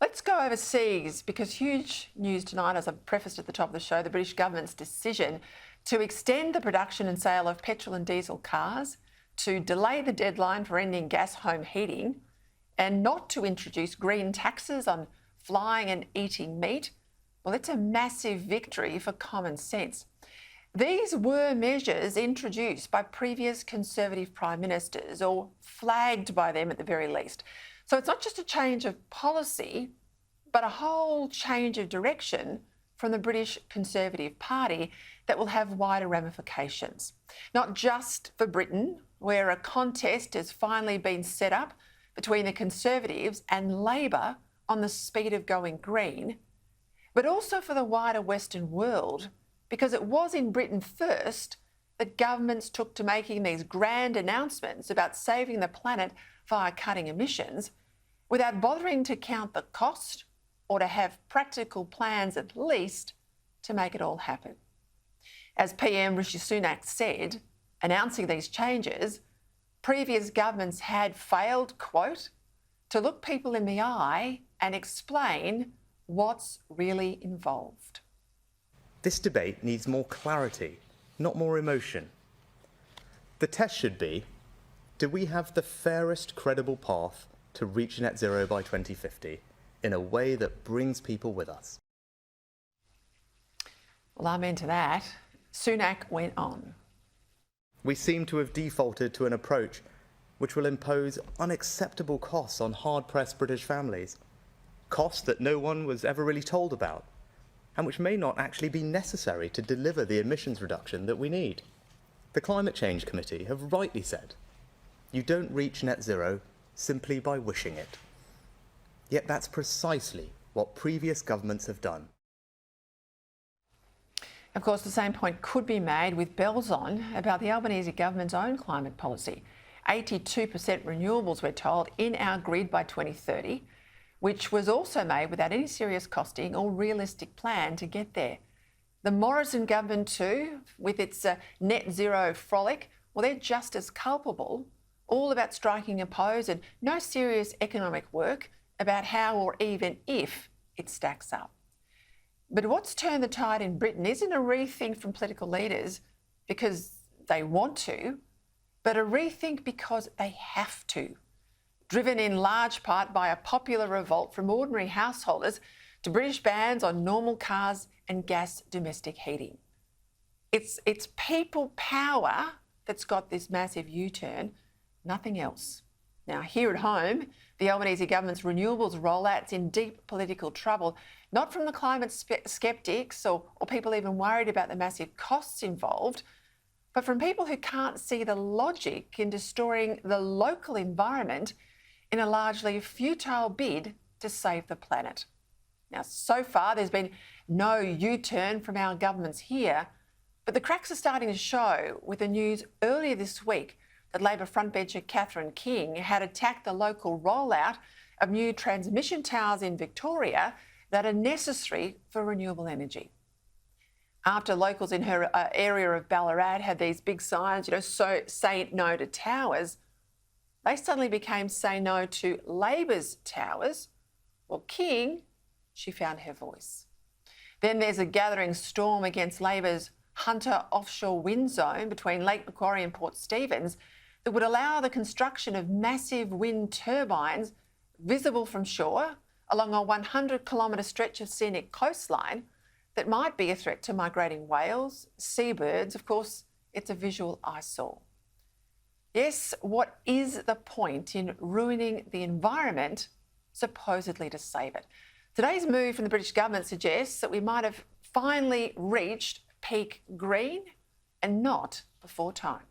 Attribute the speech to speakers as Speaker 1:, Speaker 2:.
Speaker 1: Let's go overseas because huge news tonight, as I've prefaced at the top of the show, the British government's decision to extend the production and sale of petrol and diesel cars, to delay the deadline for ending gas home heating, and not to introduce green taxes on flying and eating meat. Well, it's a massive victory for common sense. These were measures introduced by previous Conservative Prime Ministers, or flagged by them at the very least. So it's not just a change of policy, but a whole change of direction from the British Conservative Party that will have wider ramifications. Not just for Britain, where a contest has finally been set up between the Conservatives and Labor on the speed of going green, but also for the wider Western world, because it was in Britain first that governments took to making these grand announcements about saving the planet via cutting emissions without bothering to count the cost or to have practical plans at least to make it all happen. As PM Rishi Sunak said, announcing these changes, previous governments had failed, quote, to look people in the eye and explain what's really involved.
Speaker 2: This debate needs more clarity, not more emotion. The test should be, do we have the fairest credible path to reach net zero by 2050 in a way that brings people with us?
Speaker 1: Well, amen to that. Sunak went on.
Speaker 2: We seem to have defaulted to an approach which will impose unacceptable costs on hard-pressed British families, costs that no one was ever really told about, and which may not actually be necessary to deliver the emissions reduction that we need. The Climate Change Committee have rightly said, you don't reach net zero simply by wishing it. Yet that's precisely what previous governments have done.
Speaker 1: Of course, the same point could be made with bells on about the Albanese government's own climate policy. 82% renewables, we're told, in our grid by 2030, which was also made without any serious costing or realistic plan to get there. The Morrison government too, with its net zero frolic, well, they're just as culpable, all about striking a pose and no serious economic work about how or even if it stacks up. But what's turned the tide in Britain isn't a rethink from political leaders because they want to, but a rethink because they have to, driven in large part by a popular revolt from ordinary householders to British bans on normal cars and gas domestic heating. It's people power that's got this massive U-turn, nothing else. Now, here at home, the Albanese government's renewables rollout's in deep political trouble, not from the climate sceptics or people even worried about the massive costs involved, but from people who can't see the logic in destroying the local environment in a largely futile bid to save the planet. Now, so far, there's been no U-turn from our governments here, but the cracks are starting to show with the news earlier this week that Labor frontbencher Catherine King had attacked the local rollout of new transmission towers in Victoria that are necessary for renewable energy. After locals in her area of Ballarat had these big signs, so say no to towers, they suddenly became say no to Labor's towers. Well, King, she found her voice. Then there's a gathering storm against Labor's Hunter offshore wind zone between Lake Macquarie and Port Stephens that would allow the construction of massive wind turbines visible from shore along a 100-kilometre stretch of scenic coastline that might be a threat to migrating whales, seabirds. Of course, it's a visual eyesore. Yes, what is the point in ruining the environment supposedly to save it? Today's move from the British government suggests that we might have finally reached peak green and not before time.